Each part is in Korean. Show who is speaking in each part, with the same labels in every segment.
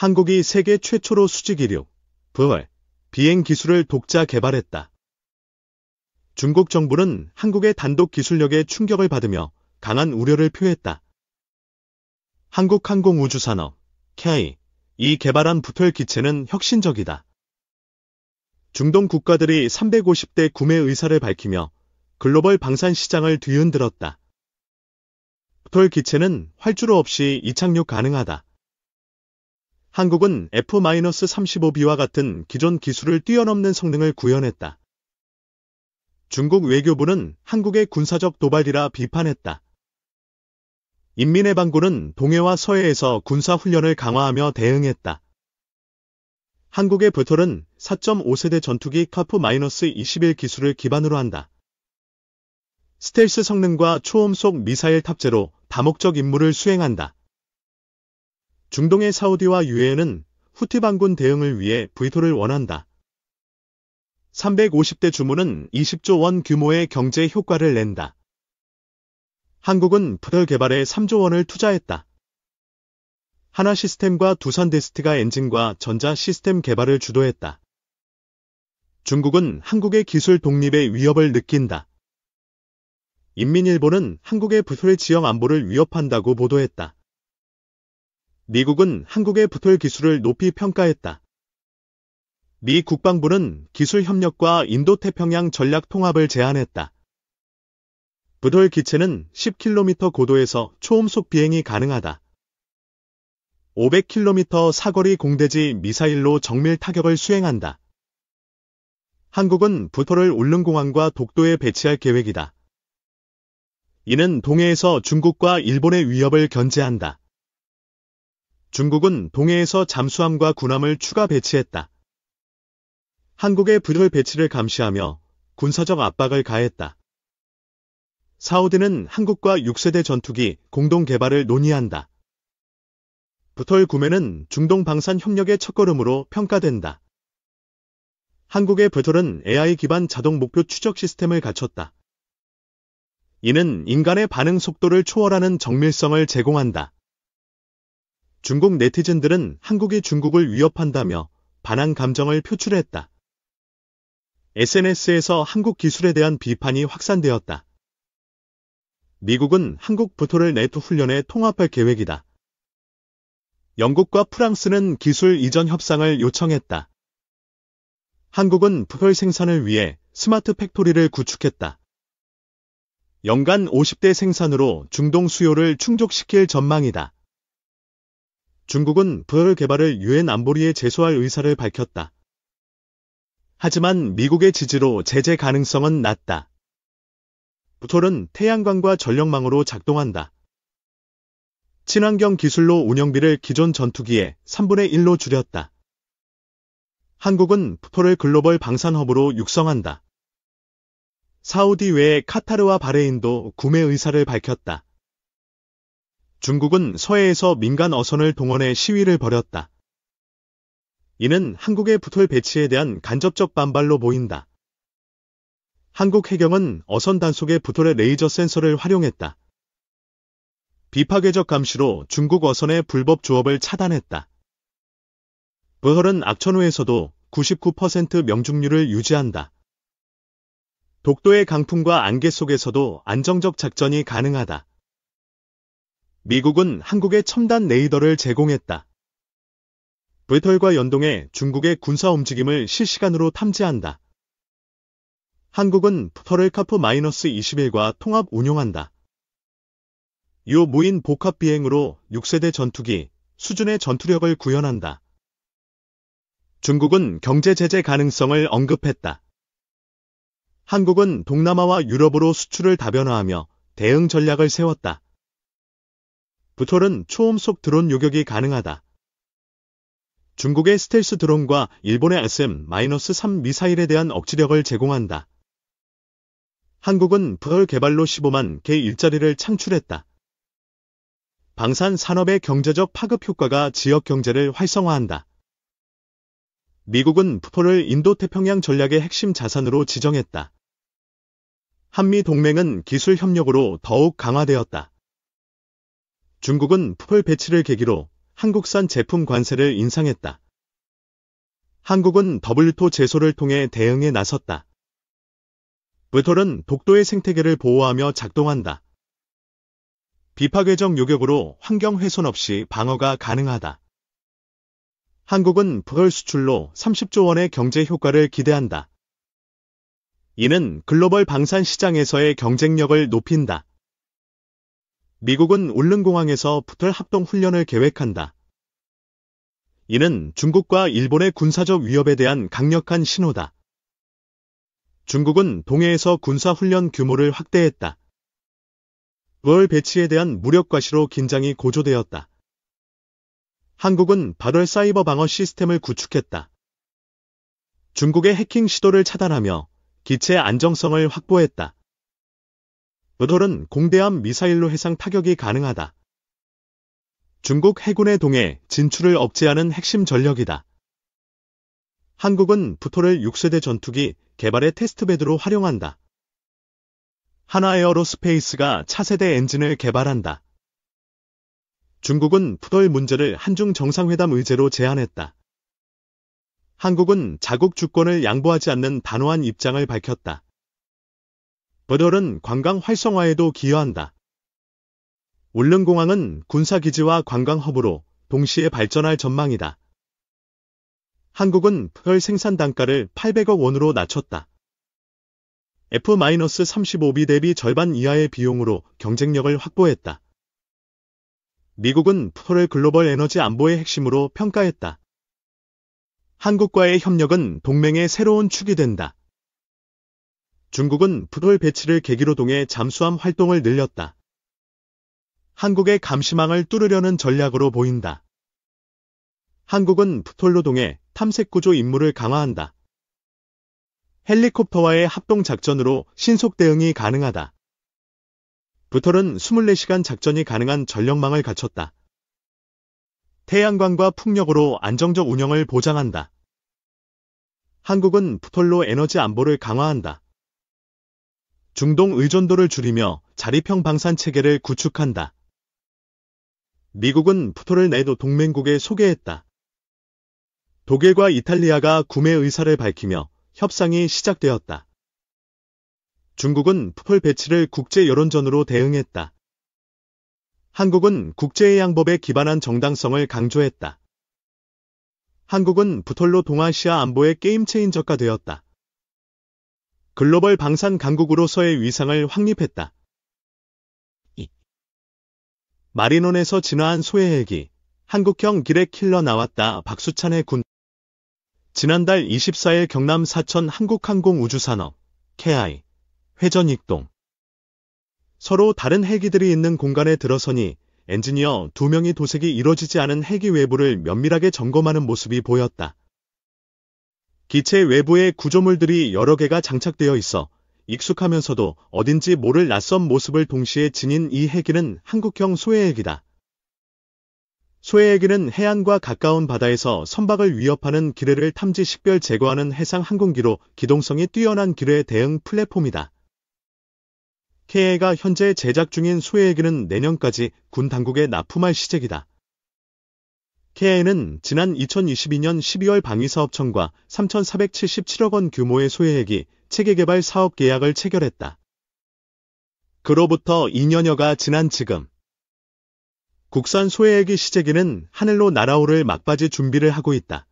Speaker 1: 한국이 세계 최초로 수직 이륙, VR, 비행 기술을 독자 개발했다. 중국 정부는 한국의 단독 기술력에 충격을 받으며 강한 우려를 표했다. 한국항공우주산업, KAI 개발한 VTOL 기체는 혁신적이다. 중동 국가들이 350대 구매 의사를 밝히며 글로벌 방산 시장을 뒤흔들었다. VTOL 기체는 활주로 없이 이착륙 가능하다. 한국은 F-35B와 같은 기존 기술을 뛰어넘는 성능을 구현했다. 중국 외교부는 한국의 군사적 도발이라 비판했다. 인민해방군은 동해와 서해에서 군사훈련을 강화하며 대응했다. 한국의 VTOL은 4.5세대 전투기 카프-21 기술을 기반으로 한다. 스텔스 성능과 초음속 미사일 탑재로 다목적 임무를 수행한다. 중동의 사우디와 UAE는 후티 반군 대응을 위해 VTOL을 원한다. 350대 주문은 20조 원 규모의 경제 효과를 낸다. 한국은 VTOL 개발에 3조 원을 투자했다. 하나시스템과 두산데스티가 엔진과 전자 시스템 개발을 주도했다. 중국은 한국의 기술 독립의 위협을 느낀다. 인민일보는 한국의 VTOL의 지역 안보를 위협한다고 보도했다. 미국은 한국의 VTOL 기술을 높이 평가했다. 미 국방부는 기술 협력과 인도태평양 전략 통합을 제안했다. VTOL 기체는 10km 고도에서 초음속 비행이 가능하다. 500km 사거리 공대지 미사일로 정밀 타격을 수행한다. 한국은 VTOL을 울릉공항과 독도에 배치할 계획이다. 이는 동해에서 중국과 일본의 위협을 견제한다. 중국은 동해에서 잠수함과 군함을 추가 배치했다. 한국의 VTOL 배치를 감시하며 군사적 압박을 가했다. 사우디는 한국과 6세대 전투기 공동 개발을 논의한다. VTOL 구매는 중동 방산 협력의 첫걸음으로 평가된다. 한국의 VTOL은 AI 기반 자동 목표 추적 시스템을 갖췄다. 이는 인간의 반응 속도를 초월하는 정밀성을 제공한다. 중국 네티즌들은 한국이 중국을 위협한다며 반한 감정을 표출했다. SNS에서 한국 기술에 대한 비판이 확산되었다. 미국은 한국 VTOL을 내투 훈련에 통합할 계획이다. 영국과 프랑스는 기술 이전 협상을 요청했다. 한국은 VTOL 생산을 위해 스마트 팩토리를 구축했다. 연간 50대 생산으로 중동 수요를 충족시킬 전망이다. 중국은 VTOL 개발을 유엔 안보리에 제소할 의사를 밝혔다. 하지만 미국의 지지로 제재 가능성은 낮다. VTOL은 태양광과 전력망으로 작동한다. 친환경 기술로 운영비를 기존 전투기의 3분의 1로 줄였다. 한국은 VTOL을 글로벌 방산허브로 육성한다. 사우디 외에 카타르와 바레인도 구매 의사를 밝혔다. 중국은 서해에서 민간 어선을 동원해 시위를 벌였다. 이는 한국의 VTOL 배치에 대한 간접적 반발로 보인다. 한국 해경은 어선 단속에 VTOL의 레이저 센서를 활용했다. 비파괴적 감시로 중국 어선의 불법 조업을 차단했다. VTOL은 악천후에서도 99% 명중률을 유지한다. 독도의 강풍과 안개 속에서도 안정적 작전이 가능하다. 미국은 한국에 첨단 레이더를 제공했다. VTOL과 연동해 중국의 군사 움직임을 실시간으로 탐지한다. 한국은 VTOL을 카프-21과 통합 운용한다. 요 무인 복합 비행으로 6세대 전투기 수준의 전투력을 구현한다. 중국은 경제 제재 가능성을 언급했다. 한국은 동남아와 유럽으로 수출을 다변화하며 대응 전략을 세웠다. VTOL은 초음속 드론 요격이 가능하다. 중국의 스텔스 드론과 일본의 SM-3 미사일에 대한 억지력을 제공한다. 한국은 VTOL 개발로 15만 개 일자리를 창출했다. 방산 산업의 경제적 파급 효과가 지역 경제를 활성화한다. 미국은 VTOL을 인도태평양 전략의 핵심 자산으로 지정했다. 한미 동맹은 기술 협력으로 더욱 강화되었다. 중국은 VTOL 배치를 계기로 한국산 제품 관세를 인상했다. 한국은 WTO 제소를 통해 대응에 나섰다. 부톨은 독도의 생태계를 보호하며 작동한다. 비파괴적 요격으로 환경 훼손 없이 방어가 가능하다. 한국은 부톨 수출로 30조 원의 경제 효과를 기대한다. 이는 글로벌 방산 시장에서의 경쟁력을 높인다. 미국은 울릉공항에서 부톨 합동 훈련을 계획한다. 이는 중국과 일본의 군사적 위협에 대한 강력한 신호다. 중국은 동해에서 군사훈련 규모를 확대했다. 부톨 배치에 대한 무력 과시로 긴장이 고조되었다. 한국은 바돌 사이버 방어 시스템을 구축했다. 중국의 해킹 시도를 차단하며 기체 안정성을 확보했다. 부톨은 공대함 미사일로 해상 타격이 가능하다. 중국 해군의 동해 진출을 억제하는 핵심 전력이다. 한국은 부톨을 6세대 전투기 개발의 테스트베드로 활용한다. 하나에어로스페이스가 차세대 엔진을 개발한다. 중국은 부톨 문제를 한중 정상회담 의제로 제안했다. 한국은 자국 주권을 양보하지 않는 단호한 입장을 밝혔다. 부톨은 관광 활성화에도 기여한다. 울릉공항은 군사기지와 관광허브로 동시에 발전할 전망이다. 한국은 부톨 생산 단가를 800억 원으로 낮췄다. F-35B 대비 절반 이하의 비용으로 경쟁력을 확보했다. 미국은 부톨을 글로벌 에너지 안보의 핵심으로 평가했다. 한국과의 협력은 동맹의 새로운 축이 된다. 중국은 부톨 배치를 계기로 동해 잠수함 활동을 늘렸다. 한국의 감시망을 뚫으려는 전략으로 보인다. 한국은 부톨로 동해 탐색구조 임무를 강화한다. 헬리콥터와의 합동작전으로 신속 대응이 가능하다. 부톨은 24시간 작전이 가능한 전력망을 갖췄다. 태양광과 풍력으로 안정적 운영을 보장한다. 한국은 부톨로 에너지 안보를 강화한다. 중동 의존도를 줄이며 자립형 방산 체계를 구축한다. 미국은 부톨을 내도 동맹국에 소개했다. 독일과 이탈리아가 구매 의사를 밝히며 협상이 시작되었다. 중국은 부톨 배치를 국제 여론전으로 대응했다. 한국은 국제해양법에 기반한 정당성을 강조했다. 한국은 부톨로 동아시아 안보의 게임 체인저가 되었다. 글로벌 방산 강국으로서의 위상을 확립했다. 마리논에서 진화한 소해헬기, 한국형 기렉 킬러 나왔다. 박수찬의 군. 지난달 24일 경남 사천 한국항공우주산업, KI, 회전 익동. 서로 다른 헬기들이 있는 공간에 들어서니 엔지니어 2명이 도색이 이뤄지지 않은 헬기 외부를 면밀하게 점검하는 모습이 보였다. 기체 외부에 구조물들이 여러 개가 장착되어 있어 익숙하면서도 어딘지 모를 낯선 모습을 동시에 지닌 이 헬기는 한국형 소해헬기다. 소해헬기는 해안과 가까운 바다에서 선박을 위협하는 기뢰를 탐지 식별 제거하는 해상 항공기로 기동성이 뛰어난 기뢰 대응 플랫폼이다. KA가 현재 제작 중인 소해헬기는 내년까지 군 당국에 납품할 시책이다. KA는 지난 2022년 12월 방위사업청과 3,477억 원 규모의 소해헬기 체계개발 사업 계약을 체결했다. 그로부터 2년여가 지난 지금 국산 소해헬기 시제기는 하늘로 날아오를 막바지 준비를 하고 있다.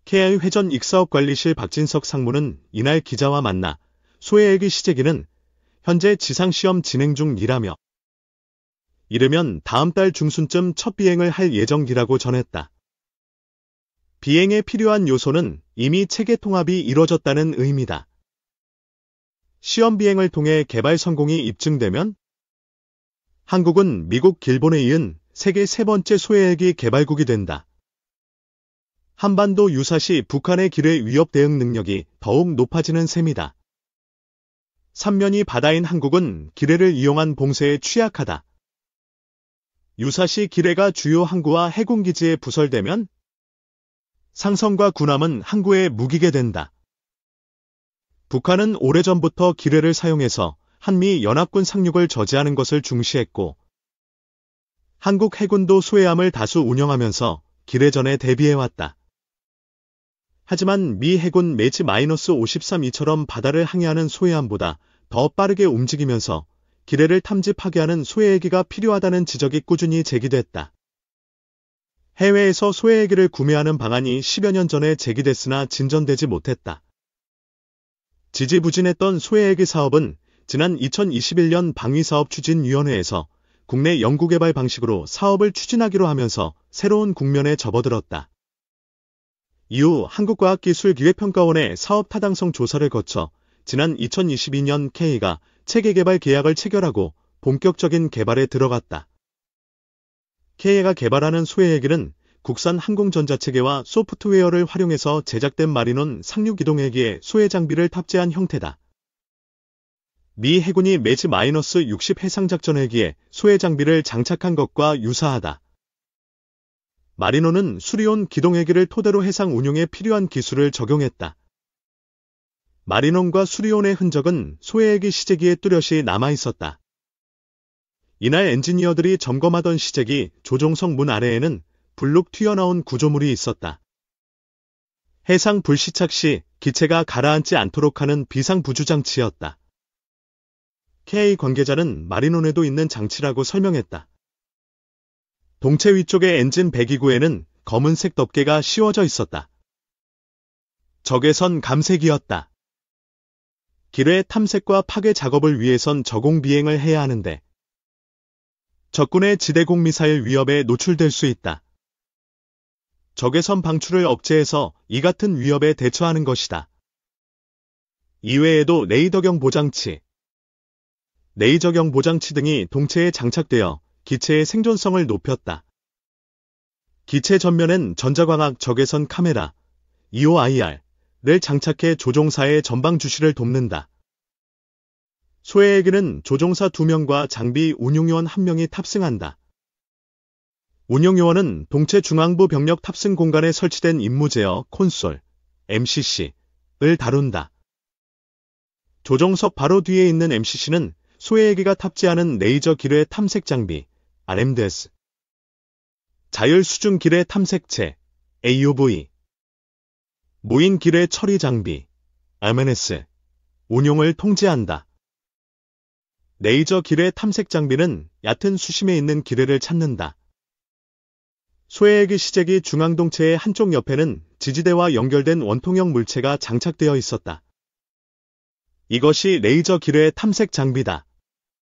Speaker 1: KI 회전 익사업관리실 박진석 상무는 이날 기자와 만나 소해헬기 시제기는 현재 지상시험 진행 중이라며 이르면 다음 달 중순쯤 첫 비행을 할 예정이라고 전했다. 비행에 필요한 요소는 이미 체계 통합이 이뤄졌다는 의미다. 시험 비행을 통해 개발 성공이 입증되면 한국은 미국, 일본에 이은 세계 세 번째 소해헬기 개발국이 된다. 한반도 유사시 북한의 기뢰 위협 대응 능력이 더욱 높아지는 셈이다. 삼면이 바다인 한국은 기뢰를 이용한 봉쇄에 취약하다. 유사시 기뢰가 주요 항구와 해군기지에 부설되면 상성과 군함은 항구에 묵이게 된다. 북한은 오래전부터 기뢰를 사용해서 한미 연합군 상륙을 저지하는 것을 중시했고 한국 해군도 수해함을 다수 운영하면서 기뢰전에 대비해왔다. 하지만 미 해군 매치-53이처럼 바다를 항해하는 수해함보다 더 빠르게 움직이면서 기뢰를 탐지하게 하는 수해헬기가 필요하다는 지적이 꾸준히 제기됐다. 해외에서 수해헬기를 구매하는 방안이 10여 년 전에 제기됐으나 진전되지 못했다. 지지부진했던 수해헬기 사업은 지난 2021년 방위사업추진위원회에서 국내 연구개발 방식으로 사업을 추진하기로 하면서 새로운 국면에 접어들었다. 이후 한국과학기술기획평가원의 사업 타당성 조사를 거쳐 지난 2022년 K가 체계개발 계약을 체결하고 본격적인 개발에 들어갔다. K가 개발하는 수해헬기는 국산 항공전자체계와 소프트웨어를 활용해서 제작된 마리논 상륙이동헬기에 수해 장비를 탑재한 형태다. 미 해군이 매치-60 해상작전헬기에 수해 장비를 장착한 것과 유사하다. 마리논은 수리온 기동헬기를 토대로 해상 운용에 필요한 기술을 적용했다. 마리논과 수리온의 흔적은 수해헬기 시제기에 뚜렷이 남아있었다. 이날 엔지니어들이 점검하던 시제기 조종석 문 아래에는 불룩 튀어나온 구조물이 있었다. 해상 불시착 시 기체가 가라앉지 않도록 하는 비상부주장치였다. K 관계자는 마리논에도 있는 장치라고 설명했다. 동체 위쪽의 엔진 배기구에는 검은색 덮개가 씌워져 있었다. 적외선 감색이었다. 기뢰 탐색과 파괴 작업을 위해선 저공 비행을 해야 하는데 적군의 지대공 미사일 위협에 노출될 수 있다. 적외선 방출을 억제해서 이 같은 위협에 대처하는 것이다. 이외에도 레이더경 보장치, 레이저경 보장치 등이 동체에 장착되어 기체의 생존성을 높였다. 기체 전면엔 전자광학 적외선 카메라, EOIR를 장착해 조종사의 전방 주시를 돕는다. 수해헬기는 조종사 2명과 장비 운용요원 1명이 탑승한다. 운용요원은 동체 중앙부 병력 탑승 공간에 설치된 임무 제어 콘솔, MCC를 다룬다. 조종석 바로 뒤에 있는 MCC는 수해헬기가 탑재하는 레이저 기뢰 탐색 장비, RMDS, 자율 수중 기뢰 탐색체, AUV, 무인 기뢰 처리 장비, RMNS, 운용을 통제한다. 레이저 기뢰 탐색 장비는 얕은 수심에 있는 기뢰를 찾는다. 수해헬기 시제기 중앙동체의 한쪽 옆에는 지지대와 연결된 원통형 물체가 장착되어 있었다. 이것이 레이저 기뢰 탐색 장비다.